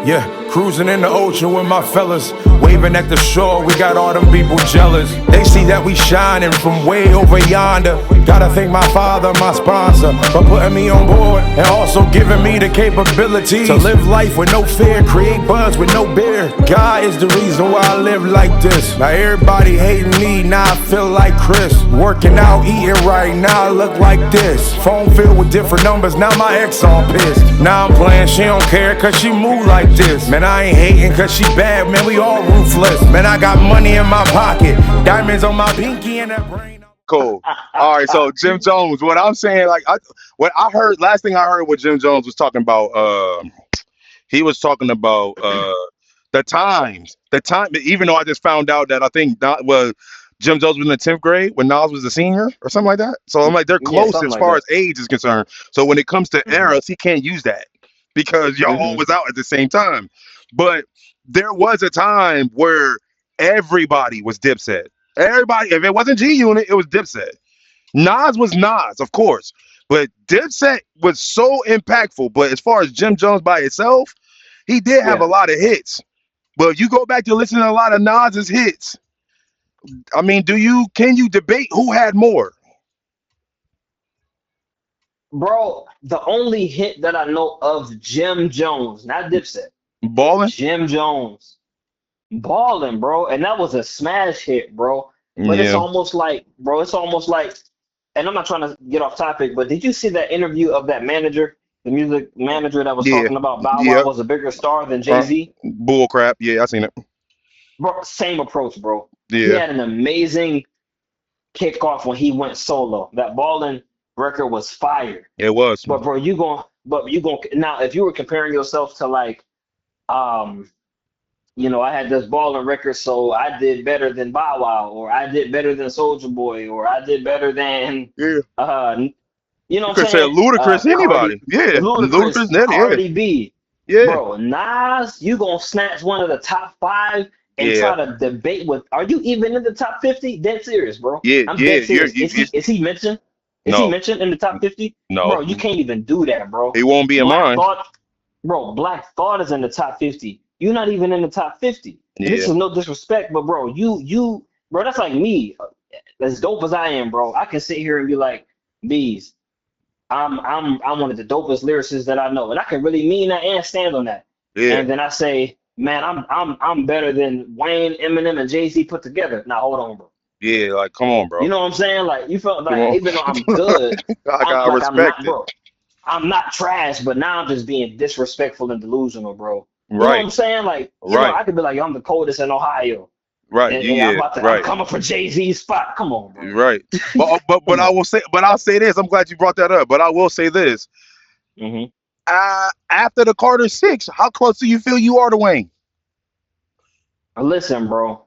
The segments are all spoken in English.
Yeah, cruising in the ocean with my fellas, waving at the shore, we got all them people jealous. They see that we shining from way over yonder. Gotta thank my father, my sponsor, for putting me on board and also giving me the capability to live life with no fear, create buzz with no beer. God is the reason why I live like this. Now everybody hating me, now I feel like Chris. Working out, eating right, now I look like this. Phone filled with different numbers, now my ex all pissed. Now I'm playing, she don't care cause she move like this. Man, I ain't hating cause she bad, man, we all ruthless. Man, I got money in my pocket, diamonds on my pinky and that brain. Cool. All right. So Jim Jones, what I'm saying, like, what I heard, last thing I heard, what Jim Jones was talking about, he was talking about the time. Even though I just found out that I think that was Jim Jones was in the 10th grade when Nas was a senior or something like that. So I'm like, they're Yeah, close something as like far that. as age is concerned. So when it comes to Hmm. eras, he can't use that because y'all Hmm. was out at the same time. But there was a time where everybody was Dipset. Everybody, if it wasn't G Unit, it was Dipset. Nas was Nas, of course, but Dipset was so impactful. But as far as Jim Jones by itself, he did have a Yeah, lot of hits. But if you go back to listen to a lot of Nas's hits, I mean, can you debate who had more? bro. The only hit that I know of Jim Jones, not Dipset, Ballin'? Jim Jones, balling, bro, and that was a smash hit, bro. But it's Yeah, almost like, bro, it's almost like, and I'm not trying to get off topic, but did you see that interview of that manager, the music manager that was yeah, talking about Bow Wow yep. was a bigger star than Jay Uh, Z? bull crap. Yeah, I seen it. Bro, same approach, bro. He Yeah, had an amazing kickoff when he went solo. That Ballin' record was fire. it was. But you going now if you were comparing yourself to like um I had this Ballin' record, so I did better than Bow Wow, or I did better than Soldier Boy, or I did better than Yeah, uh you what I'm could say saying? Ludacris, Cardi anybody. Yeah, Ludacris, Ludacris, yeah, Cardi B. yeah, Bro, Nas, you gonna snatch one of the top five and yeah, try to debate with, are you even in the top 50? Dead serious, bro. yeah, I'm yeah. dead serious. Is he mentioned? Is he No, mentioned in the top 50? no, Bro, you can't even do that, bro. he won't be in Black mine. Thought, bro, Black Thought is in the top 50. You're not even in the top 50. And this Yeah, is no disrespect, but bro, bro, that's like me. As dope as I am, bro, I can sit here and be like, bees. I'm one of the dopest lyricists that I know, and I can really mean that and stand on that. yeah, And then I say, man, I'm better than Wayne, Eminem, and Jay-Z put together. Now hold on, bro. yeah. Like, come on, You bro. know what I'm saying? Like you felt Come like on. even though I'm good, I gotta I'm respect not, it. bro. I'm not trash, but now I'm just being disrespectful and delusional, bro. You know what Right, I'm saying? Like, right, I could be like, yo, I'm the coldest in Ohio, right. and Yeah, I'm right, coming for Jay-Z's spot. Come on, bro. right. But Come I on. will say, but I'll say this. I'm glad you brought that up. But I will say this. Hmm. After the Carter Six, how close do you feel you are to Wayne? Listen, bro.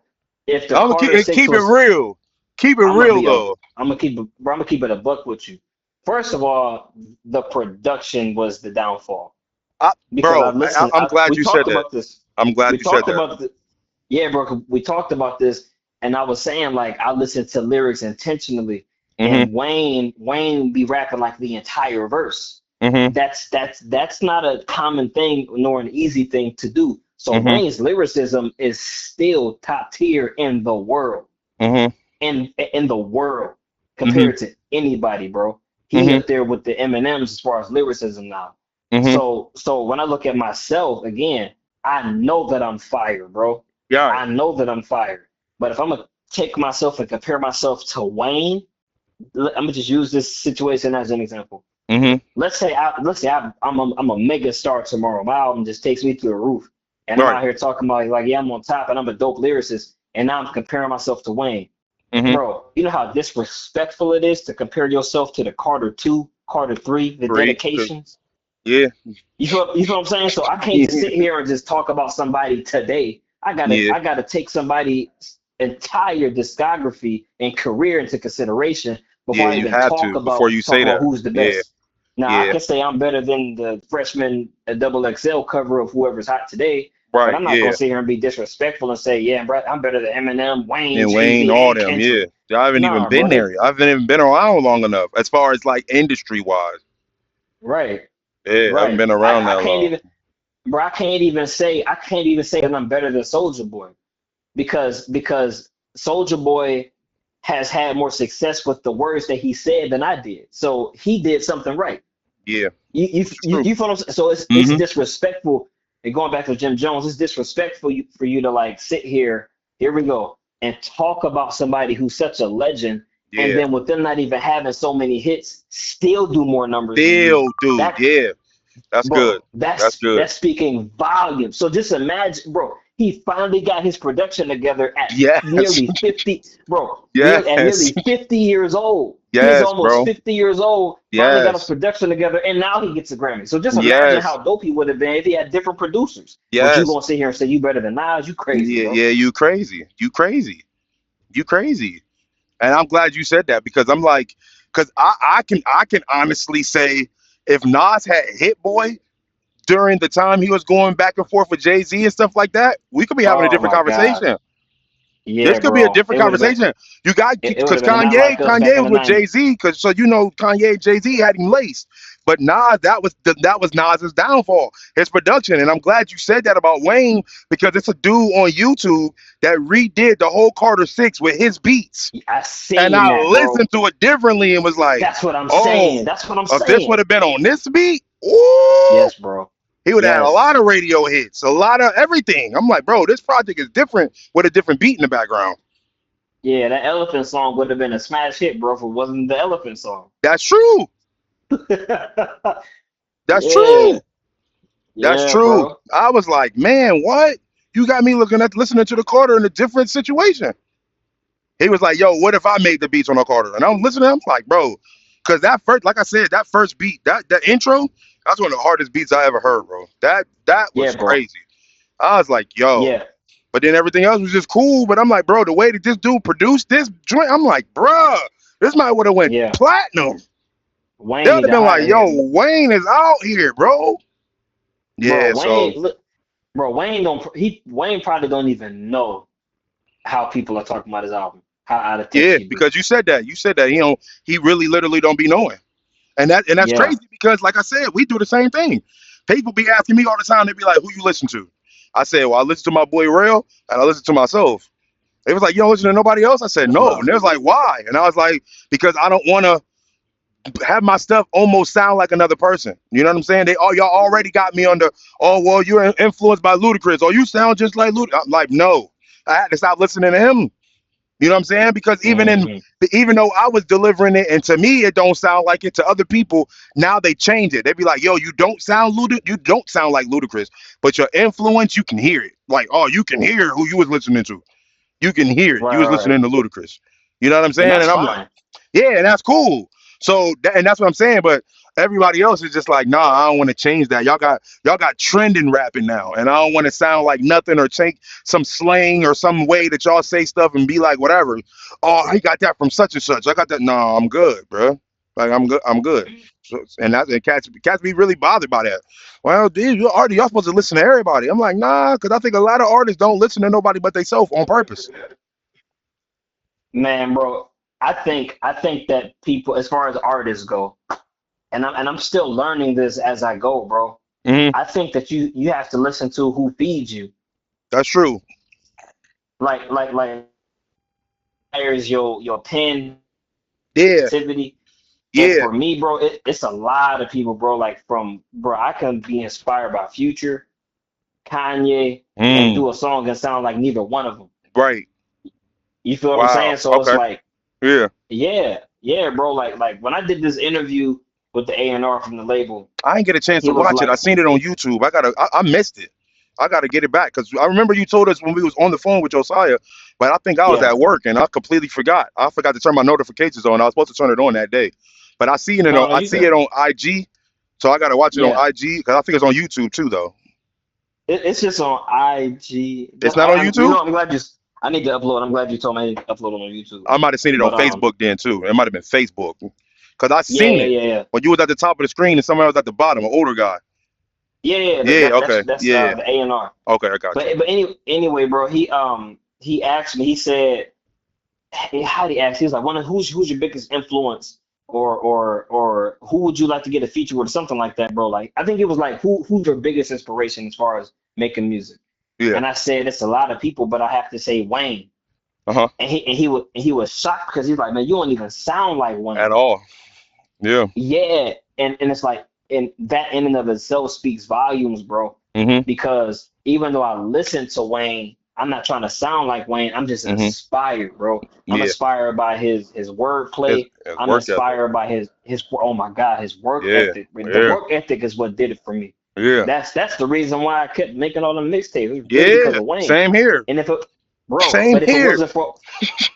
If the I'm gonna keep Carter Six keep it was real. Keep it I'm gonna real be a though. I'm gonna keep it bro, I'm gonna keep it a buck with you. First of all, the production was the downfall because I listened. I'm glad We you said talked that. about this. I'm glad We you said talked that. about the Yeah, bro. We talked about this, and I was saying like I listened to lyrics intentionally, Mhm. and Wayne be rapping like the entire verse. Mhm. That's not a common thing nor an easy thing to do. So Mhm. Wayne's lyricism is still top tier in the world Mhm. in the world Mhm. compared to anybody, bro. He Mhm. up there with the Eminems as far as lyricism now. Mhm. So when I look at myself again, I know that I'm fired, bro. Yeah. I know that I'm fired. But if I'm gonna take myself and compare myself to Wayne, I'm gonna just use this situation as an example. Mhm. I'm a mega star tomorrow. My album just takes me through the roof, and I'm Right. out here talking about like, yeah, I'm on top and I'm a dope lyricist, and now I'm comparing myself to Wayne. Mhm. Bro, you know how disrespectful it is to compare yourself to the Carter 2, Carter 3, the Three. 'Cause- dedications? Yeah. You feel what I'm saying? So I can't just sit here and just talk about somebody today. Yeah. I gotta take somebody's entire discography and career into consideration Yeah. before I You even have to before you talk say about that. who's the Yeah. best. Now I Yeah. can say I'm better than the freshman double XL cover of whoever's hot today, but Right. I'm not gonna Yeah. sit here and be disrespectful and say, yeah, bro, I'm better than Eminem, Wayne, And Jay Wayne, Z, all and them. Kendrick. Yeah. I haven't even Nah, been brother. there. I haven't even been around long enough as far as like industry wise. Right, Yeah. I haven't right. been I, around I that can't long. even. bro, I can't even say that I'm better than Soldier Boy because Soldier Boy has had more success with the words that he said than I did. So he did something right. Yeah, You it's you, true. you feel what I'm saying? So it's Hmm. disrespectful. And going back to Jim Jones, it's disrespectful for you to like sit here. Here we go and talk about somebody who's such a legend, and Yeah. then with them not even having so many hits, still do more numbers than you. Still, dude. That Yeah, that's good. bro, That's good. that's speaking volumes. So just imagine, bro, he finally got his production together at Yes. nearly 50, bro, Yes. nearly 50 years old. He is Yes, almost bro. 50 years old, finally got his Yes. production together, and now he gets a Grammy. So just imagine Yes. how dope he would have been if he had different producers. But you Yes. gonna sit here and say you better than Nas? You crazy, Yeah, bro. yeah, you crazy. You crazy. You crazy. And I'm glad you said that because I'm like, because I can honestly say if Nas had Hit Boy during the time he was going back and forth with Jay-Z and stuff like that, we could be having a Oh different my God. conversation. This Yeah, could be a bro. different conversation. You got It would because have been not Kanye, like us back Kanye in was the with Jay 90s. Z, because so you know Kanye and Jay Z had him laced. But Nas, that was Nas's downfall, his production. And I'm glad you said that about Wayne because it's a dude on YouTube that redid the whole Carter Six with his beats, I and seen I that, listened bro. to it differently and was like, That's what I'm oh, saying. That's what I'm if this would saying. have been on this beat, ooh, Yes, bro. he would have had a Yes. lot of radio hits, a lot of everything. I'm like, bro, this project is different with a different beat in the background. Yeah, that elephant song would have been a smash hit, bro, if it wasn't the elephant song. That's true. That's Yeah. true. That's Yeah, true. bro. I was like, man, what? You got me listening to the Carter in a different situation. He was like, yo, what if I made the beats on the Carter? And I'm listening. I'm like, bro, because that first, like I said, that first beat, that intro, that's one of the hardest beats I ever heard, bro. That Yeah, was bro. crazy. I was like, yo. Yeah. But then everything else was just cool. But I'm like, bro, the way that this dude produced this joint, I'm like, bro, this might would have went Yeah. platinum. They Wayne would need have to been hire like, yo, him. Wayne is out here, bro. Bro, Yeah, so Wayne, look, bro, Wayne probably don't even know how people are talking about his album, how out of touch yeah, he be. because you said that. You said that. He really literally don't be knowing. And that's Yeah. crazy because like I said, we do the same thing. People be asking me all the time, they be like, who you listen to? I said, well, I listen to my boy Rell and I listen to myself. They was like, you don't listen to nobody else? I said, That's no. And love. they was like, why? And I was like, because I don't want to have my stuff almost sound like another person. You know what I'm saying? Y'all already got me under, oh, well, you're influenced by Ludacris or you sound just like Ludacris. I'm like, no. I had to stop listening to him. You know what I'm saying? Because Hmm. even though I was delivering it, and to me it don't sound like it, to other people now they change it. They be like, "Yo, you don't sound like Ludacris, but your influence, you can hear it. Like, oh, you can hear who you was listening to. You can hear it. Right, You was right, right. listening to Ludacris. You know what I'm And saying?" that's And I'm like, fine. "Yeah, and that's cool." So, and that's what I'm saying. But everybody else is just like, "Nah, I don't want to change that. Y'all got trending rapping now, and I don't want to sound like nothing or take some slang or some way that y'all say stuff and be like whatever. Oh, I got that from such and such. I got that. No, I'm good, bro. Like I'm good. I'm good. So, and cats be really bothered by that. Well, dude, y'all supposed to listen to everybody. I'm like, nah, because I think a lot of artists don't listen to nobody but themselves on purpose. Man, bro, I think that people, as far as artists go, and I'm still learning this as I go, bro. Hmm. I think that you have to listen to who feeds you. That's true. Like there's your pen Yeah, activity. And yeah. for me, bro, it's a lot of people, bro. Like from bro, I can be inspired by Future, Kanye, and Mm, do a song and sound like neither one of them. right. You feel what I'm Wow. saying? So it's Okay. like, Yeah. yeah, yeah, bro. Like when I did this interview with the A&R from the label, I didn't get a chance he to was watch it. I like, seen it on YouTube. I missed it. I gotta get it back because I remember you told us when we was on the phone with Josiah, but I think I was yeah, at work and I completely forgot. I forgot to turn my notifications on. I was supposed to turn it on that day, but no, no, I you see it good. on IG, so I gotta watch it on Yeah, IG because I think it's on YouTube too though. it's just on IG. It's not on You YouTube. know, I'm glad you. I need to upload. I'm glad you told me I need to upload it on YouTube. I might have seen it on But Facebook then too. It might have been Facebook because I yeah, seen yeah, it yeah, yeah. when you was at the top of the screen and somebody was at the bottom, an older guy. Yeah, yeah, Yeah. that's Okay. that's Yeah. the A&R. Okay. I got you. Anyway, bro, he asked me. He said, hey, how did he ask? He was like, who's your biggest influence or who would you like to get a feature with or something like that, bro. Like I think it was like who's your biggest inspiration as far as making music? Yeah. And I said it's a lot of people, but I have to say Wayne. Uh-huh. And he was shocked because he's like, man, you don't even sound like At Wayne. all. Yeah. Yeah, and it's like, and that in and of itself speaks volumes, bro. Mm-hmm. Because even though I listen to Wayne, I'm not trying to sound like Wayne. I'm just Mm-hmm. inspired, bro. I'm Yeah. inspired by his His, wordplay. his I'm work ethic. inspired by his oh my God, his work Yeah. ethic. The Yeah. work ethic is what did it for me. Yeah. That's the reason why I kept making all the mixtapes. It was really because Yeah. of Wayne. Same here. And bro, Same but if it here. wasn't for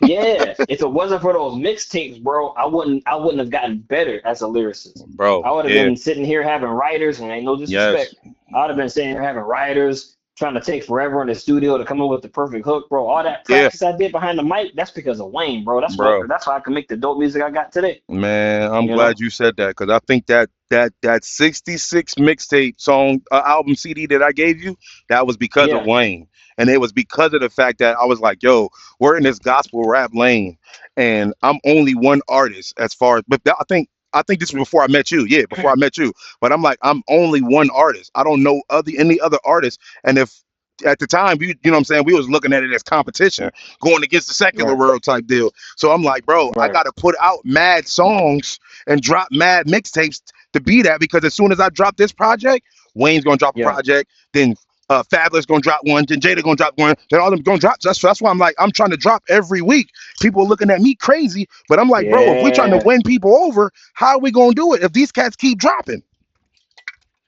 yeah, if it wasn't for those mixtapes, bro, I wouldn't have gotten better as a lyricist. Bro. I would have Yeah. been sitting here having writers, and ain't no Yes. disrespect. I would have been sitting here having writers, trying to take forever in the studio to come up with the perfect hook, bro. All that Yeah. practice I did behind the mic, that's because of Wayne, bro. Bro. That's why I can make the dope music I got today. Man, I'm You glad know? you said that because I think that 66 mixtape song album CD that I gave you, that was because of Yeah, Wayne. And it was because of the fact that I was like, yo, we're in this gospel rap lane and I'm only one artist as far as but I think this was before I met you. Yeah, before I met you. But I'm like, I'm only one artist. I don't know any other artists. And if at the time, you know what I'm saying, we was looking at it as competition, going against the secular right, world type deal. So I'm like, bro, I right. got to put out mad songs and drop mad mixtapes to be that because as soon as I drop this project, Wayne's gonna drop a Yeah, project, then Fabulous gonna drop one, then Jada gonna drop one, then all them gonna drop. That's why I'm like, I'm trying to drop every week. People are looking at me crazy, but I'm like, bro, if we're trying to yeah, win people over, how are we gonna do it if these cats keep dropping?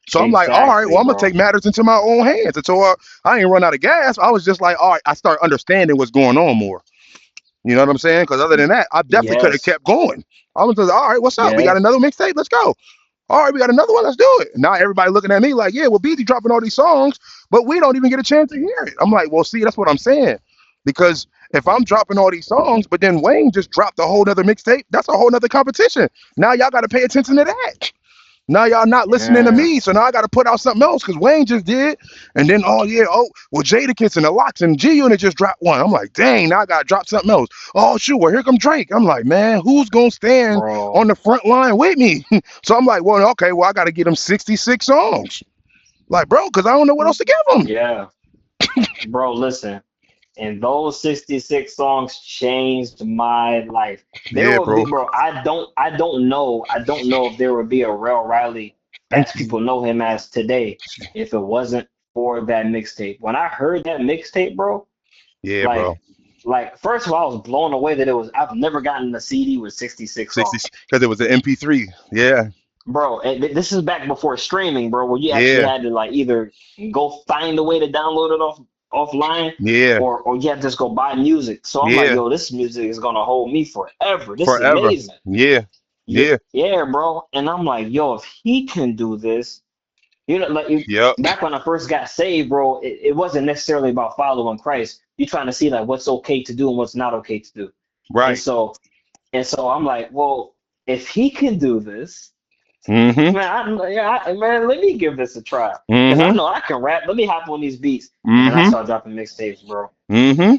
So I'm like, all right, exactly, well, I'm gonna bro. take matters into my own hands. Until I ain't run out of gas. I was just like, all right, I start understanding what's going on more. You know what I'm saying? Because other than that, I definitely could have Yes, kept going. I was just, all right, what's up? We got yes, another mixtape? Let's go. All right, we got another one. Let's do it. Now everybody looking at me like, yeah, well, BT dropping all these songs, but we don't even get a chance to hear it. I'm like, well, see, that's what I'm saying. Because if I'm dropping all these songs, but then Wayne just dropped a whole nother mixtape, that's a whole nother competition. Now y'all got to pay attention to that. Now y'all not listening to yeah, me, so now I got to put out something else because Wayne just did, and then oh yeah, oh well Jadakiss and the Locks and G Unit just dropped one. I'm like, dang, now I got to drop something else. Oh shoot, well here come Drake. I'm like, man, who's gonna stand bro. on the front line with me? So I'm like, well, okay, well I got to get him 66 songs, like bro, because I don't know what else to give him. Yeah, bro. Listen. And those 66 songs changed my life. There Yeah, will be, bro. bro. I don't know if there would be a Rell Riley as Thank you. people know him as today if it wasn't for that mixtape. When I heard that mixtape, bro, Yeah, bro. like, first of all, I was blown away that it was. I've never gotten a CD with 66 60 songs, because it was an MP3. Yeah, bro. And this is back before streaming, bro, where you actually yeah, had to like either go find a way to download it offline, yeah, or you have to just go buy music. So I'm like, yeah. yo, this music is gonna hold me forever. This is Forever. amazing. Yeah, Yeah, yeah, yeah, bro. And I'm like, yo, if he can do this, yep. back when I first got saved, bro, it wasn't necessarily about following Christ. You're trying to see like what's okay to do and what's not okay to do. And Right. so I'm like, well, if he can do this, Mm-hmm. man, let me give this a try. Because I Mm-hmm. know I can rap. Let me hop on these beats. And I Mm-hmm. started dropping mixtapes, bro. Mm-hmm.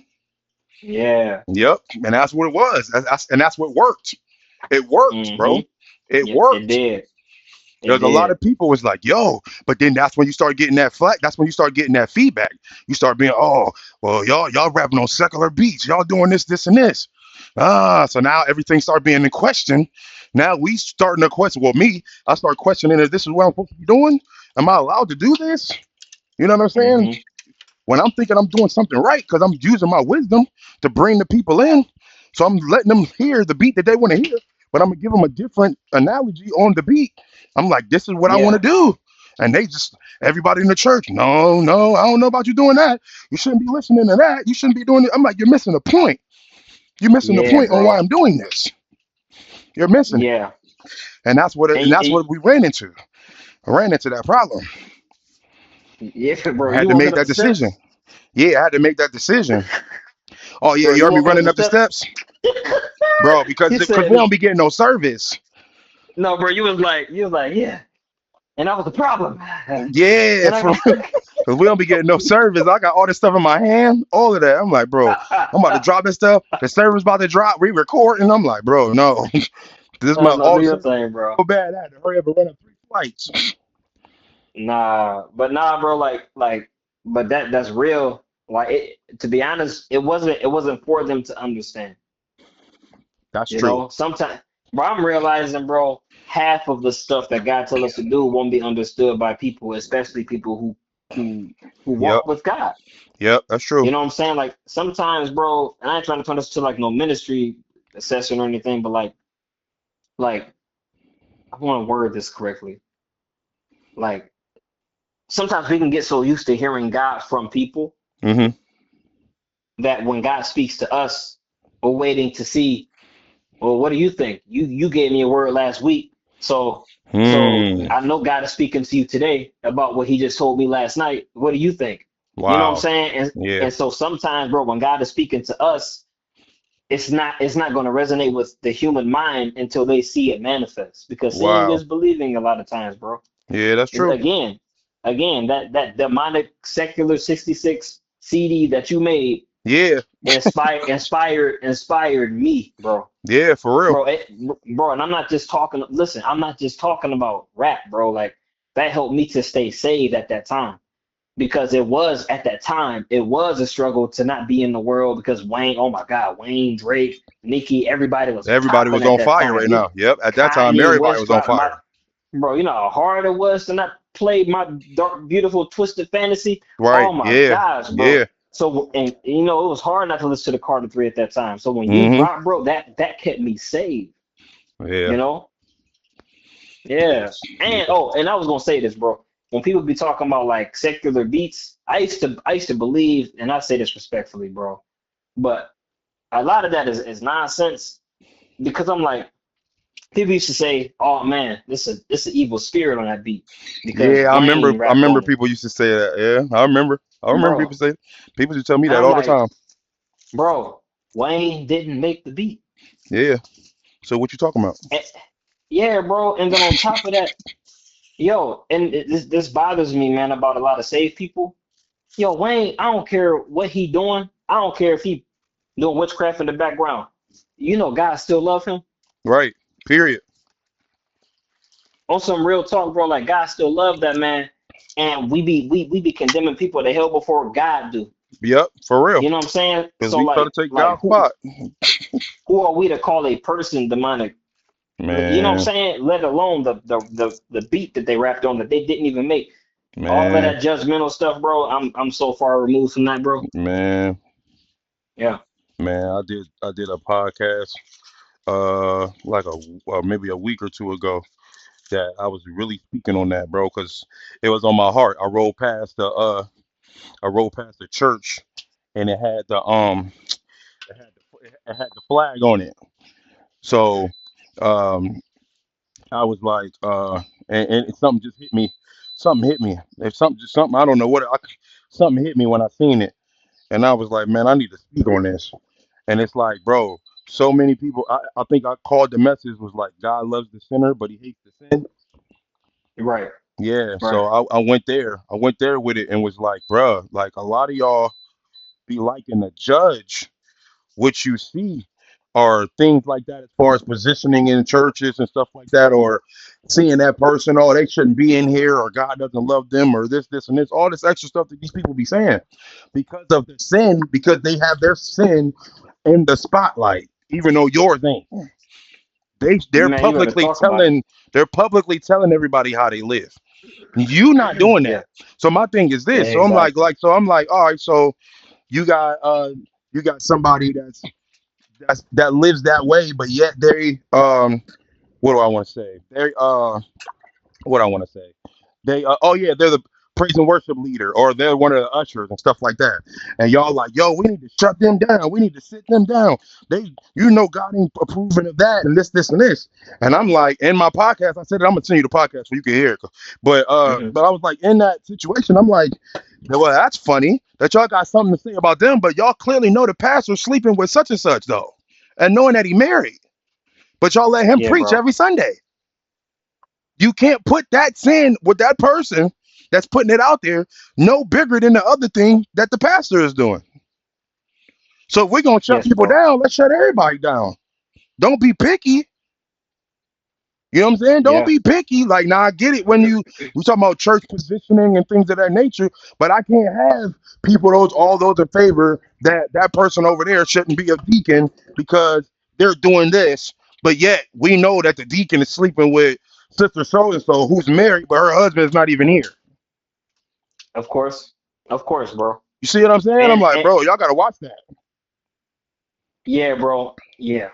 Yeah. Yep. And that's what it was. And that's what worked. It worked, bro. Mm-hmm. It Yeah, it worked. did. It There's a lot did. of people was like, yo, but then that's when you start getting that flack. That's when you start getting that feedback. You start being, oh, well, y'all rapping on secular beats. Y'all doing this, and this. So now everything started being in question. Now we starting to question. Well, me, I start questioning if this is what I'm supposed to be doing. Am I allowed to do this? You know what I'm saying? Mm-hmm. When I'm thinking I'm doing something right because I'm using my wisdom to bring the people in. So I'm letting them hear the beat that they want to hear, but I'm gonna give them a different analogy on the beat. I'm like, this is what I want to Yeah. do. And they just, everybody in the church, no, no, I don't know about you doing that. You shouldn't be listening to that. You shouldn't be doing it. I'm like, you're missing the point. You're missing the Yeah, point on why bro. I'm doing this. You're missing it. Yeah. And And, that's what we ran into. I ran into that problem. yeah, bro. I had You to walking make up that the decision. steps? Yeah, I had to make that decision. Oh yeah, Bro, you you heard me walking up running the up the steps? steps, bro, He because we said, don't be getting no service. no, bro. You was like, yeah. And that was the problem. Yeah, And I for got, because we don't be getting no service. I got all this stuff in my hand, all of that. I'm like, bro, I'm about to drop this stuff. The server's about to drop. We record, and I'm like, bro, no, This my No, all do of a your sudden thing, bro. so bad. I had to hurry up and run up 3 flights. Nah, but nah, bro. But that's real. Like, to be honest, it wasn't for them to understand. That's You true. know, sometimes, bro, I'm realizing, bro, half of the stuff that God tell us to do won't be understood by people, especially people who who Yep. walk with God. Yep. That's true. You know what I'm saying? Like, sometimes, bro, and I ain't trying to turn this to like no ministry session or anything, but like I want to word this correctly. Like, sometimes we can get so used to hearing God from people Mm-hmm. that when God speaks to us, we're waiting to see, well, what do you think? You gave me a word last week, so Hmm. I know God is speaking to you today about what He just told me last night. What do you think? You know what I'm Wow. saying? And Yeah. and so sometimes, bro, when God is speaking to us, it's not going to resonate with the human mind until they see it manifest. Because seeing Wow. is believing a lot of times, bro. Yeah, that's true. Again, that demonic secular 66 CD that you made Yeah. inspired me, bro. Yeah, for real. Bro, and I'm not just talking. Listen, I'm not just talking about rap, bro. Like, that helped me to stay saved at that time, because it was at that time it was a struggle to not be in the world, because Wayne, oh my God, Wayne, Drake, Nicki, everybody was Everybody popping was at on that fire time. right now. Yep. At that time, Kanye everybody West was on dropped my, fire. bro. You know how hard it was to not play my dark, beautiful, twisted fantasy. Right. Oh my Yeah. gosh, bro. Yeah. So, and it was hard not to listen to the Carter Three at that time. So when you Mm-hmm. drop, bro, that kept me saved. Yeah. You know, yeah. And Yeah. and I was gonna say this, bro. When people be talking about like secular beats, I used to believe, and I say this respectfully, bro, but a lot of that is nonsense, because I'm like, people used to say, "Oh man, this an evil spirit on that beat because Yeah, I remember. Wayne I rapped remember on it, people used to say that. Yeah, I remember. I remember bro." people say. People used to tell me And that I'm all the like, time. bro, Wayne didn't make the beat. Yeah. So what you talking about? Eh, yeah, bro. And then on top of that, yo, and this bothers me, man, about a lot of saved people. Yo, Wayne, I don't care what he doing. I don't care if he doing witchcraft in the background. You know, God still love him. Right. Period. On some real talk, bro, like, God still love that man. And we be condemning people to hell before God do. Yep. For real. You know what I'm saying? Because So we try to like take like God's spot. who are we to call a person demonic? You know what I'm Man. saying? Let alone the beat that they rapped on that they didn't even make. All of Man. that judgmental stuff, bro. I'm so far removed from that, bro. Man. Yeah. Man. I did a podcast. Like maybe a week or two ago that I was really speaking on that, bro, because it was on my heart. I rode past the church and it had the flag on it. So um I was like and something just hit me. Something hit me. If something I don't know something hit me when I seen it, and I was like, man, I need to speak on this. And it's like, bro, so many people. I think I called the message was like, God loves the sinner, but He hates the sin. Right. Yeah, Right. so I went there. I went there with it and was like, bruh, like a lot of y'all be liking to judge what you see or things like that as far as positioning in churches and stuff like that, or seeing that person, oh, they shouldn't be in here, or God doesn't love them, or this, and this, all this extra stuff that these people be saying because of the sin, because they have their sin in the spotlight, even though yours ain't. They're Man, you better publicly talk about it. telling everybody how they live. You not doing Yeah. that. So my thing is Yeah, this. So exactly. I'm like, all right, so you got uh you got somebody that lives that way, but yet they what do I want to say? What I want to say. They oh yeah, they're the praise and worship leader, or they're one of the ushers and stuff like that. And y'all like, yo, we need to shut them down. We need to sit them down. God ain't approving of that and this and this. And I'm like, in my podcast, I said I'm gonna send you the podcast so you can hear it. Hmm. But I was like, in that situation, I'm like, well, that's funny that y'all got something to say about them, but y'all clearly know the pastor's sleeping with such and such though, and knowing that he married, but y'all let him Yeah, preach bro. every Sunday. You can't put that sin with that person that's putting it out there no bigger than the other thing that the pastor is doing. So if we're gonna shut Yes, people bro. down, let's shut everybody down. Don't be picky. You know what I'm saying? Don't Yeah, be picky. Like, now I get it when we talking about church positioning and things of that nature, but I can't have people all those in favor that that person over there shouldn't be a deacon because they're doing this, but yet we know that the deacon is sleeping with sister so and so who's married, but her husband is not even here. of course, bro. You see what I'm saying? I'm like, And bro, y'all gotta watch that. yeah, bro. Yeah,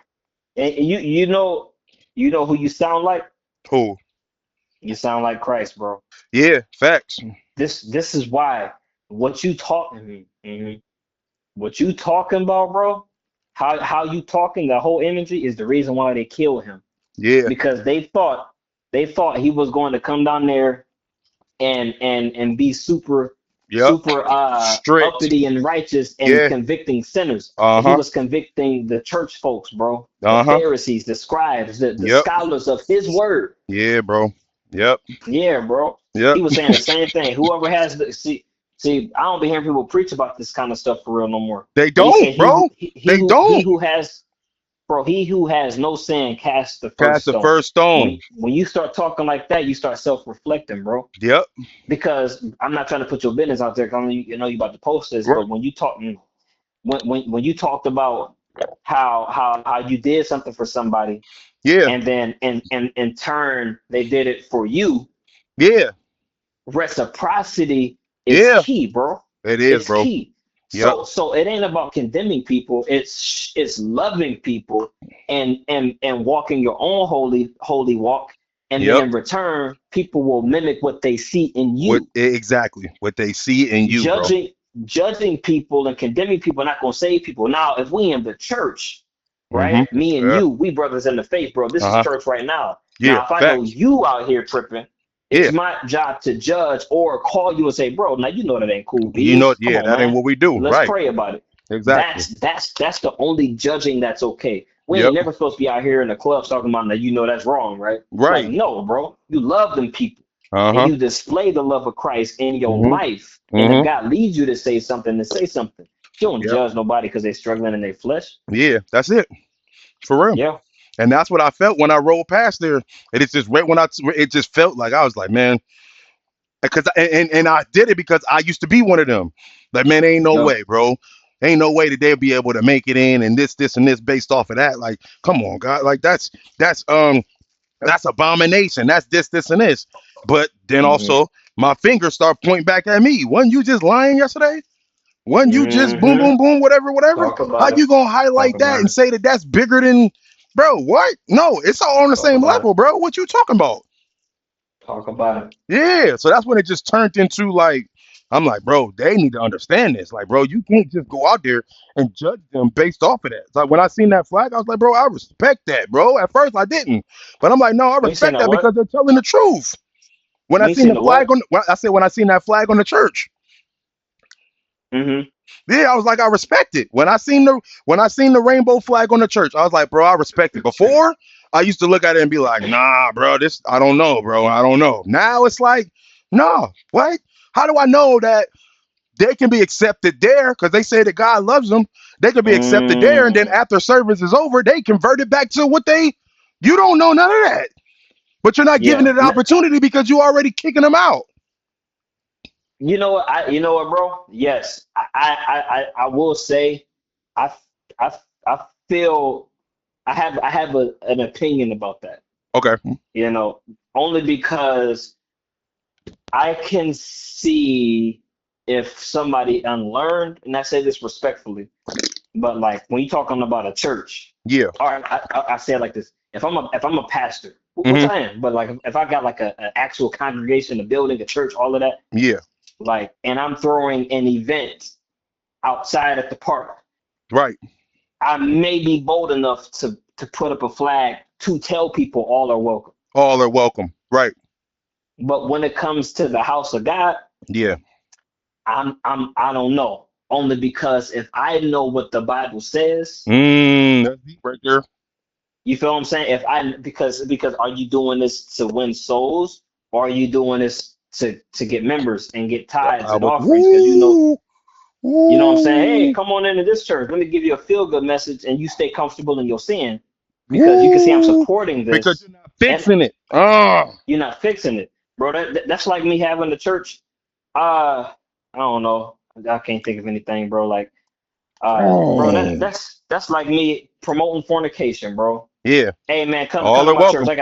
and you know who you sound like? Who? You sound like Christ, bro. Yeah, facts. This is why what you talking, what you talking about, bro? How you talking? The whole energy is the reason why they killed him Yeah. because they thought he was going to come down there and be super Yep. Strict. uppity and righteous and Yeah. convicting sinners. And he Uh-huh. was convicting the church folks, bro, the Uh-huh. Pharisees, the scribes, the Yep. scholars of his word. Yeah, bro. Yep. Yeah, bro. Yep. He was saying the same thing. Whoever has the see, I don't be hearing people preach about this kind of stuff for real no more. They But he don't, said bro. They he don't. who has bro, he who has no sin cast the Cast first the stone. first stone. When you start talking like that, you start self-reflecting, bro. Yep. Because I'm not trying to put your business out there. 'Cause I know you about to post this, Right. but when you talked about how you did something for somebody, Yeah. and then in turn they did it for you, Yeah. reciprocity is Yeah. key, bro. It is, It's bro. key. Yep. So it ain't about condemning people. It's loving people and walking your own holy walk. And then Yep. in return, people will mimic what they see in What you. exactly what they see in you, bro. Judging judging people and condemning people not gonna save people. Now, if we in the church, Mm-hmm. right? Me and Yeah. you, we brothers in the faith, bro. This is Uh-huh. church right now. Yeah. Now, if I know Facts. you out here tripping, Yeah. it's my job to judge or call you and say, bro, now you know that ain't cool, You know, bees. Come yeah, on, that ain't man. what we do. Let's Right. pray about it. Exactly. That's the only judging that's okay. We Yep. ain't never supposed to be out here in the clubs talking about that. You know that's wrong, right? Like, Right. no, bro. You love them people and Uh-huh. you display the love of Christ in your Mm-hmm. life. And if Mm-hmm. God leads you to say something, then say something. You don't Yep. judge nobody because they're struggling in their flesh. Yeah, that's it. For real. Yeah. And that's what I felt when I rolled past there. And it's just right when it just felt like I was like, man, because and I did it because I used to be one of them. Like, man, ain't no Yeah. way, bro. Ain't no way that they'll be able to make it in and this and this based off of that. Like, come on, God. Like that's abomination. That's this and this. But then Hmm. also my fingers start pointing back at me. Wasn't you just lying yesterday? Wasn't you just boom, Hmm. boom, boom, whatever, whatever? Talk How about it. you gonna Talk highlight that about and it. say that that's bigger than, bro? What? No, it's all on the Talk same about it. level, bro. What you talking about? Talk about it. Yeah. So that's when it just turned into like, I'm like, bro, they need to understand this. Like, bro, you can't just go out there and judge them based off of that. It's like when I seen that flag, I was like, bro, I respect that, bro. At first, I didn't, but I'm like, no, I We seen respect that that because what? they're telling the truth. When I We seen seen the the flag what? on, I said when I seen that flag on the church. Hmm. Yeah, I was like, I respect it. When I seen the rainbow flag on the church, I was like, bro, I respect it. Before, I used to look at it and be like, nah, bro, this I don't know, bro. I don't know. Now it's like, no, what? How do I know that they can be accepted there? Because they say that God loves them. They can be accepted there, and then Mm, after service is over, they convert it back to what they you don't know none of that. But you're not giving yeah. it an opportunity because you already kicking them out. You know what, bro? Yes. I will say I I I feel I have an opinion about that. Okay. You know, only because I can see if somebody unlearned, and I say this respectfully, but like when you're talking about a church, Yeah. or I say it like this: if I'm a pastor, which Hmm. I am, but like if I got like an actual congregation, a building, a church, all of that, Yeah. like, and I'm throwing an event outside at the park, Right. I may be bold enough to put up a flag to tell people all are welcome. All are welcome. Right. But when it comes to the house of God, Yeah. I don't know. Only because if I know what the Bible says, That's deep right there. you feel what I'm saying? If I because are you doing this to win souls, or are you doing this to get members and get tithes I and would. offerings? Because Woo, you know what I'm saying? Hey, woo, come on into this church. Let me give you a feel good message, and you stay comfortable in your sin because you can see I'm woo. supporting Because this. you're not fixing it. You're not fixing it, bro. That's like me having the church. I don't know. I can't think of anything, bro. Like, bro, Dang. that's like me promoting fornication, bro. Yeah. Hey man, come All to are my church. welcome. I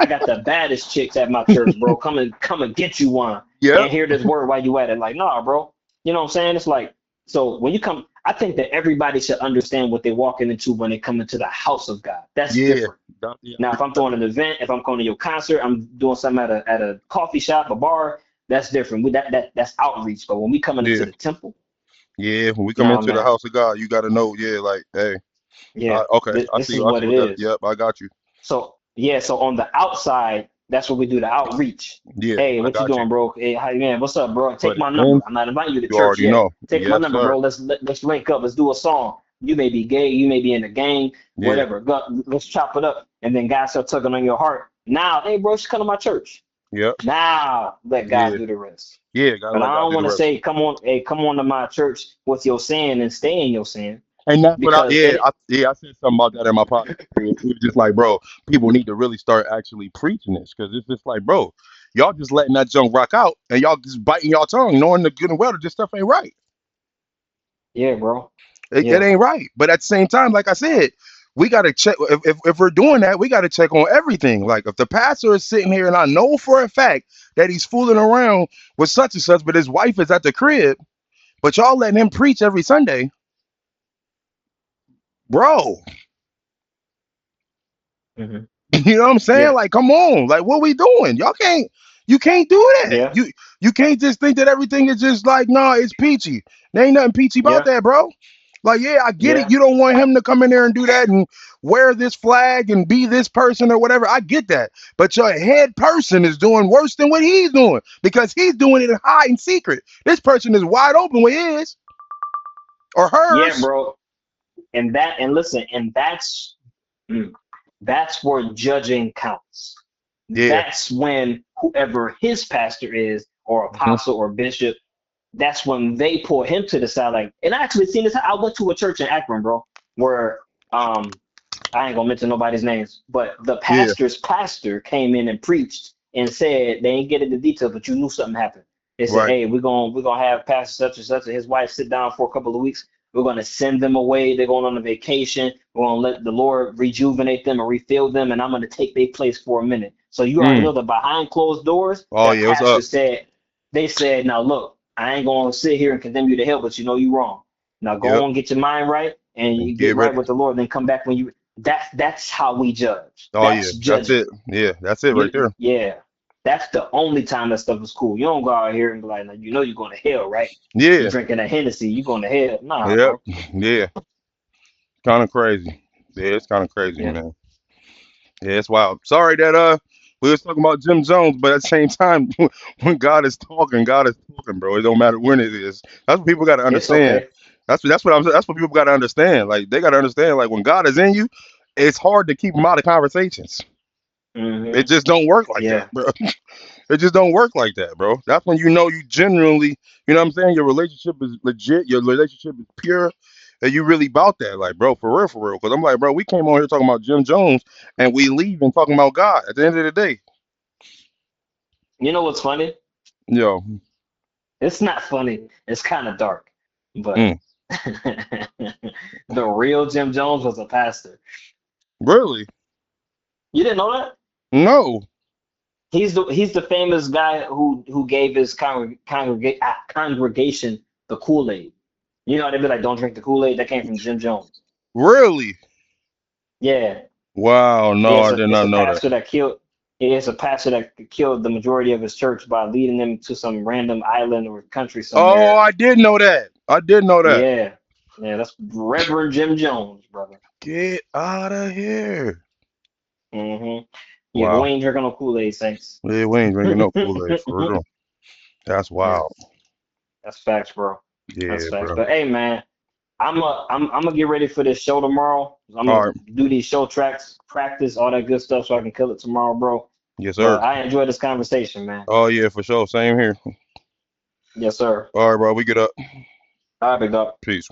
got the baddest chicks at my church, bro. Come and get you one Yep. and hear this word while you at it. Like, nah, bro. You know what I'm saying? It's like, so when you come, I think that everybody should understand what they're walking into when they come into the house of God. That's Yeah. different. Now, if I'm throwing an event, if I'm coming to your concert, I'm doing something at a coffee shop, a bar, that's different. That's outreach. But when we coming Yeah. into the temple, Yeah. When we come nah, into the man, house of God, you got to know. Yeah. Like, hey. yeah, Okay. I this see. is I what see it what that. is. Yep. I got you. So yeah, so on the outside, that's what we do, the outreach. Yeah. Hey, I what you got you. doing, bro? Hey, how you man? What's up, bro? But Take my number. then I'm not inviting you to you church already yet. know. Take my Yes, number, sir. bro. Let's link up. Let's do a song. You may be gay, you may be in the gang, Yeah. whatever. Let's chop it up. And then God start tugging on your heart. Now, hey, bro, just come to my church. Yep. Now let God Yeah. do the rest. Yeah. Gotta But let I God don't do the want to rest. say, come on to my church with your sin and stay in your sin And that's what I. because Yeah. it, I said something about that in my podcast. It was just like, bro, people need to really start actually preaching this because it's just like, bro, y'all just letting that junk rock out and y'all just biting y'all tongue, knowing the good and well that this stuff ain't right. yeah, bro. It Yeah. ain't right. But at the same time, like I said, we got to check. If we're doing that, we got to check on everything. Like if the pastor is sitting here and I know for a fact that he's fooling around with such and such, but his wife is at the crib, but y'all letting him preach every Sunday, bro. Hmm. You know what I'm saying? Yeah. Like, come on, like what we doing? You can't do that. Yeah. You can't just think that everything is just like, nah, it's peachy. There ain't nothing peachy about Yeah. that, bro. Like, yeah, I get it. Yeah. You don't want him to come in there and do that and wear this flag and be this person or whatever. I get that. But your head person is doing worse than what he's doing because he's doing it in high and secret. This person is wide open with his or Yeah, hers. bro. And listen, and mm, that's where judging counts. Yeah. That's when whoever his pastor is, or Mhm. apostle or bishop, that's when they pull him to the side. Like, and I actually seen this. I went to a church in Akron, bro, where I ain't gonna mention nobody's names, but the Yeah. pastor's pastor came in and preached and said they ain't get into details, but you knew something happened. They said, Right. "Hey, we're gonna have Pastor such and such and his wife sit down for a couple of weeks. We're gonna send them away. They're going on a vacation. We're gonna let the Lord rejuvenate them and refill them, and I'm gonna take their place for a minute." So you already Mm. know that behind closed doors, Oh that yeah, what's pastor up? said, they said, "Now look, I ain't gonna sit here and condemn you to hell, but you know you wrong. Now go Yep. on, get your mind right, and And you get get right ready. with the Lord. Then come back when you." That's how we judge. Oh yeah, That's that's judging. it. Yeah, that's it right there. Yeah. That's the only time that stuff is cool. You don't go out here and be like, "Now, you know you're going to hell, right? You Yeah. drinking a Hennessy, you going to hell." Nah, Yep. bro. Yeah. Kind of crazy. Yeah, it's kind of crazy, Yeah. man. Yeah, it's wild. Sorry that we was talking about Jim Jones, but at the same time, when God is talking, bro. It don't matter when it is. That's what people got to It's understand. okay. That's what people got to understand. Like they got to understand. Like when God is in you, it's hard to keep him out of conversations. It Hmm. just don't work like that, Yeah. bro. It just don't work like that, bro. That's when you know you genuinely, you know what I'm saying? Your relationship is legit. Your relationship is pure. And you really about that, like, bro, for real, for real. Because I'm like, bro, we came on here talking about Jim Jones and we leave and talking about God at the end of the day. You know what's funny? Yo, It's not funny. It's kind of dark. But mm, the real Jim Jones was a pastor. really? You didn't know that? No. He's the famous guy who gave his congregation the Kool-Aid. You know, they'd be like, "Don't drink the Kool-Aid." That came from Jim Jones. Really? Yeah, Wow, no, yeah. I did It's not a know that. pastor that killed. It's a pastor that killed the majority of his church by leading them to some random island or country Oh, somewhere. I did know that. I did know that. Yeah, yeah. That's Reverend Jim Jones, brother. Get out of here. Hmm. Yeah, but Wow. we ain't drinking no Kool-Aid, saints. Yeah, we ain't drinking no Kool-Aid for real. That's Yeah, wild. that's facts, bro. That's Yeah, facts. bro. But hey, man. I'm gonna get ready for this show tomorrow. I'm All gonna right. do these show tracks, practice all that good stuff, so I can kill it tomorrow, bro. Yes, sir. But I enjoyed this conversation, man. Oh yeah, for sure. Same here. Yes, sir. All right, bro. We get up. All right, big dog. Peace.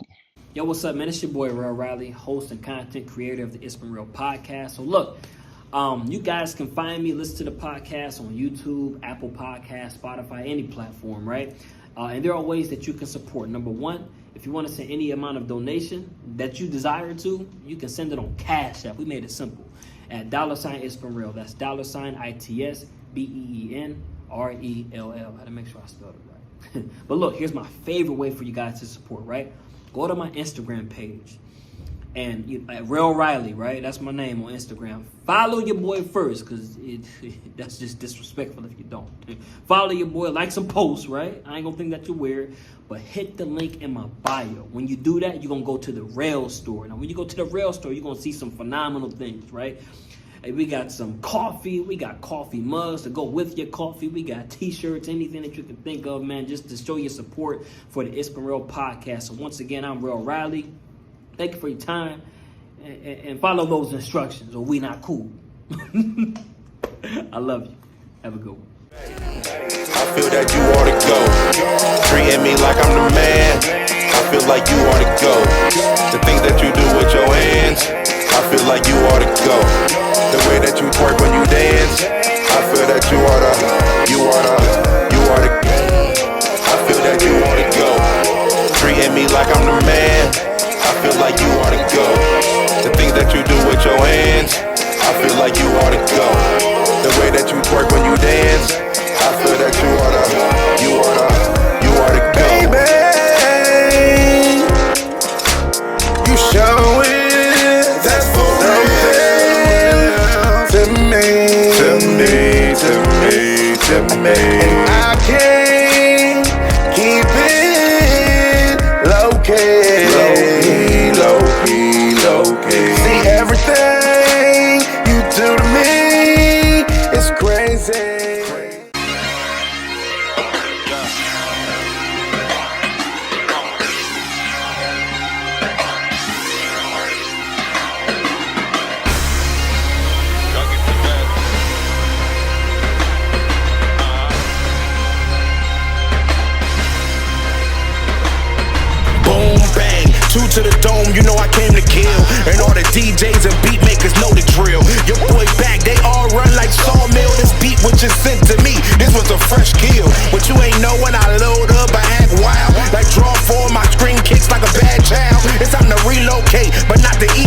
Yo, what's up, man? It's your boy, Rell Riley, host and content creator of the It's Been Real podcast. So, look, You guys can find me, listen to the podcast on YouTube, Apple Podcasts, Spotify, any platform, right? And there are ways that you can support. Number one, if you want to send any amount of donation that you desire to, you can send it on Cash App. We made it simple. At $ItsBeenRell. That's $ItsBeenRell. I had to make sure I spelled it right. But look, here's my favorite way for you guys to support, right? Go to my Instagram page. And at Rell Riley, right? That's my name on Instagram. Follow your boy first, because that's just disrespectful if you don't. Follow your boy, like some posts, right? I ain't gonna think that you're weird, but hit the link in my bio. When you do that, you're gonna go to the Rell store. Now, when you go to the Rell store, you're gonna see some phenomenal things, right? Hey, we got some coffee. We got coffee mugs to go with your coffee. We got t-shirts, anything that you can think of, man, just to show your support for the It's Been Rell podcast. So once again, I'm Rell Riley. Thank you for your time, and follow those instructions, or we not cool. I love you. Have a good one. I feel that you ought to go, treating me like I'm the man. I feel like you ought to go. The things that you do with your hands, I feel like you ought to go. The way that you twerk when you dance, I feel that you ought to. I feel that you ought to go, treating me like I'm the man. I feel like you ought to go. The things that you do with your hands, I feel like you ought to go. The way that you twerk when you dance, I feel that you ought to go. Baby, you show it. That's for real. To me. And I can't keep it low-key. See, everything you do to me is crazy. Two to the dome, you know I came to kill. And all the DJs and beat makers know the drill. Your boy back, they all run like sawmill. This beat was just sent to me, this was a fresh kill. But you ain't know when I load up, I act wild. Like draw four, my screen kicks like a bad child. It's time to relocate, but not to eat.